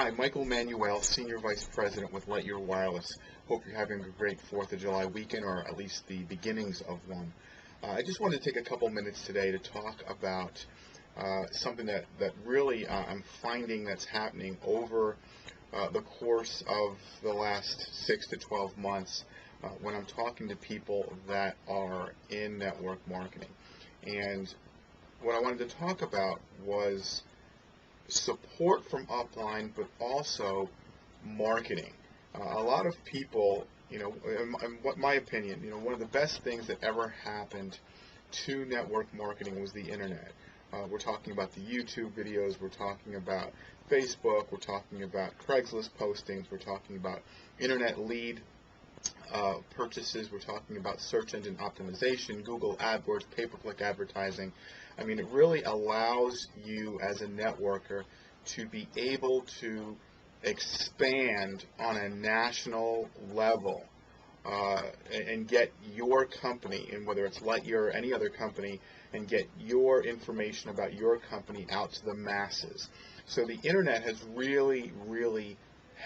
Hi, Michael Manuel, Senior Vice President with Lightyear Wireless. Hope you're having a great 4th of July weekend, or at least the beginnings of one. I just wanted to take a couple minutes today to talk about something that really I'm finding that's happening over the course of the last 6 to 12 months when I'm talking to people that are in network marketing. And what I wanted to talk about was support from Upline, but also marketing. A lot of people, in what my opinion, one of the best things that ever happened to network marketing was the internet. We're talking about the YouTube videos, we're talking about Facebook, we're talking about Craigslist postings, we're talking about internet lead purchases, we're talking about search engine optimization, Google AdWords, pay-per-click advertising. I mean, it really allows you as a networker to be able to expand on a national level and get your company, and whether it's Lightyear or any other company, and get your information about your company out to the masses. So the internet has really, really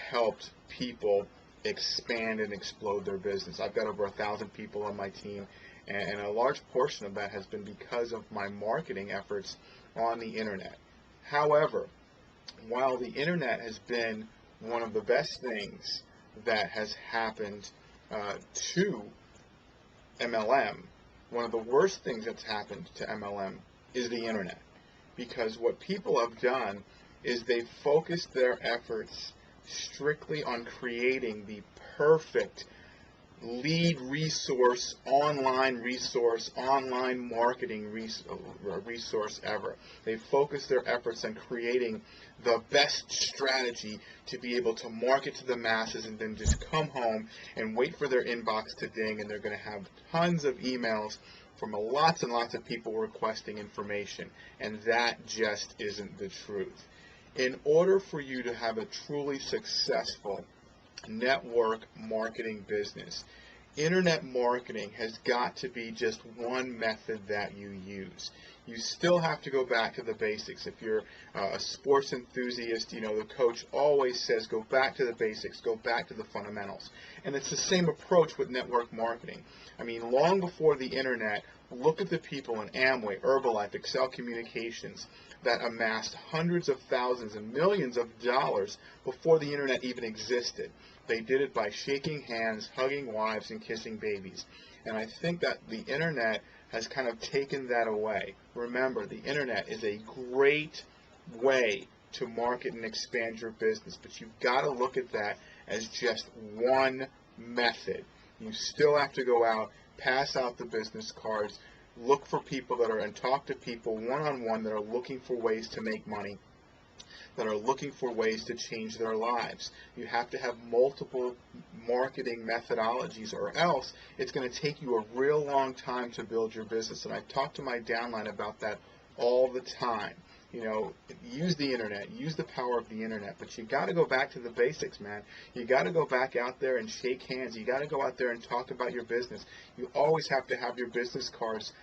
helped people expand and explode their business. I've got over 1,000 people on my team, and a large portion of that has been because of my marketing efforts on the internet. However, while the internet has been one of the best things that has happened to MLM, one of the worst things that's happened to MLM is the internet. Because what people have done is they've focused their efforts strictly on creating the perfect lead resource, online marketing resource ever. They focus their efforts on creating the best strategy to be able to market to the masses, and then just come home and wait for their inbox to ding, and they're going to have tons of emails from lots and lots of people requesting information, and that just isn't the truth. In order for you to have a truly successful network marketing business, internet marketing has got to be just one method that you use. You still have to go back to the basics. If you're a sports enthusiast, the coach always says go back to the basics, go back to the fundamentals. And it's the same approach with network marketing. I mean, long before the internet, look at the people in Amway, Herbalife, Excel Communications that amassed hundreds of thousands and millions of dollars before the internet even existed. They did it by shaking hands, hugging wives, and kissing babies. And I think that the internet has kind of taken that away. Remember, the internet is a great way to market and expand your business, but you've got to look at that as just one method. You still have to go out, pass out the business cards, look for people that are, and talk to people one-on-one that are looking for ways to make money, that are looking for ways to change their lives. You have to have multiple marketing methodologies, or else it's going to take you a real long time to build your business. And I talk to my downline about that all the time. Use the internet, use the power of the internet, but you got to go back to the basics, man. You got to go back out there and shake hands. You got to go out there and talk about your business. You always have to have your business cards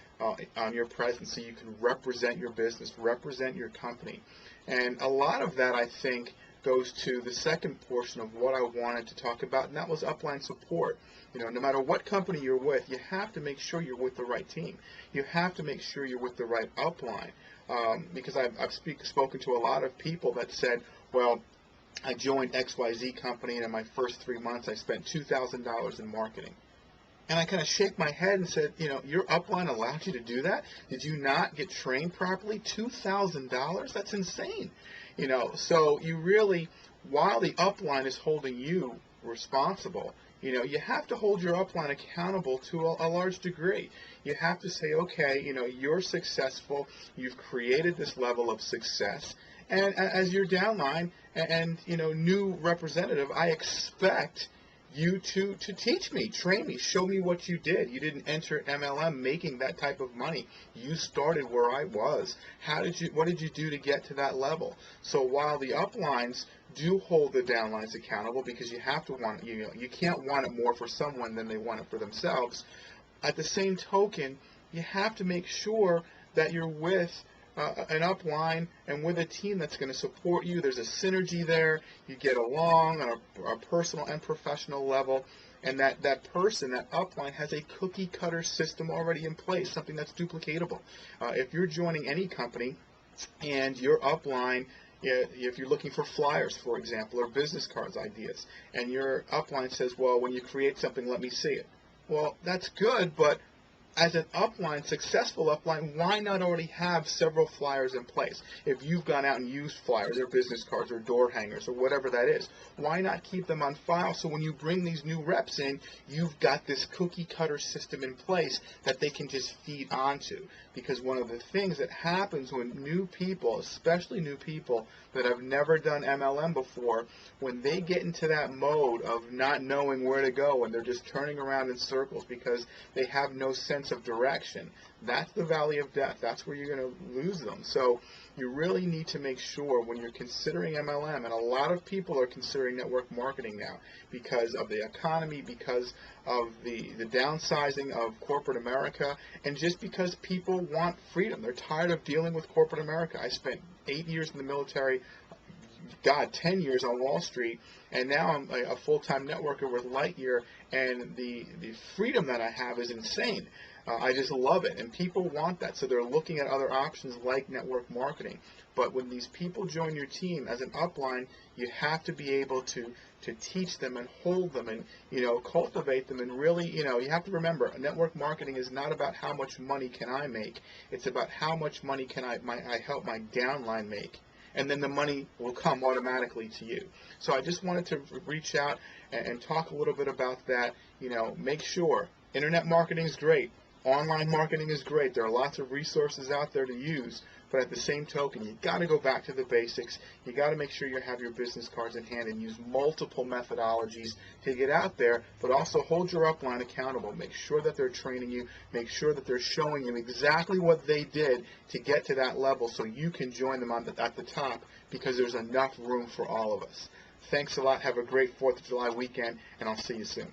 on your presence so you can represent your business, represent your company. And a lot of that, I think, goes to the second portion of what I wanted to talk about, and that was upline support. No matter what company you're with, you have to make sure you're with the right team. You have to make sure you're with the right upline. Because I've spoken to a lot of people that said, well, I joined XYZ company, and in my first 3 months I spent $2,000 in marketing. And I kind of shake my head and said, your upline allowed you to do that? Did you not get trained properly? $2,000? That's insane. So you really, while the upline is holding you responsible, you have to hold your upline accountable to a large degree. You have to say, okay, you're successful, you've created this level of success, and as your downline and new representative, I expect you to teach me, train me, show me what you did. You didn't enter MLM making that type of money. You started where I was. What did you do to get to that level? So while the uplines do hold the downlines accountable, because you have to want, you can't want it more for someone than they want it for themselves. At the same token, you have to make sure that you're with an upline and with a team that's going to support you. There's a synergy there. You get along on a personal and professional level. And that person, that upline, has a cookie-cutter system already in place, something that's duplicatable. If you're joining any company and your upline, if you're looking for flyers, for example, or business cards ideas, and your upline says, well, when you create something, let me see it. Well, that's good, but as an upline, successful upline, why not already have several flyers in place? If you've gone out and used flyers or business cards or door hangers or whatever that is, why not keep them on file so when you bring these new reps in, you've got this cookie cutter system in place that they can just feed onto? Because one of the things that happens when new people, especially new people that have never done MLM before, when they get into that mode of not knowing where to go and they're just turning around in circles because they have no sense of direction, that's the valley of death. That's where you're going to lose them. So you really need to make sure when you're considering MLM, and a lot of people are considering network marketing now because of the economy, because of the downsizing of corporate America, and just because people want freedom. They're tired of dealing with corporate America. I spent 8 years in the military, 10 years on Wall Street, and now I'm a full-time networker with Lightyear, and the freedom that I have is insane. I just love it, and people want that, so they're looking at other options like network marketing. But when these people join your team as an upline, you have to be able to teach them and hold them and, cultivate them, and really, you have to remember, network marketing is not about how much money can I make. It's about how much money can I help my downline make. And then the money will come automatically to you. So I just wanted to reach out and talk a little bit about that. Make sure internet marketing is great. Online marketing is great. There are lots of resources out there to use. But at the same token, you got to go back to the basics. You got to make sure you have your business cards in hand and use multiple methodologies to get out there, but also hold your upline accountable. Make sure that they're training you. Make sure that they're showing you exactly what they did to get to that level so you can join them at the top, because there's enough room for all of us. Thanks a lot. Have a great 4th of July weekend, and I'll see you soon.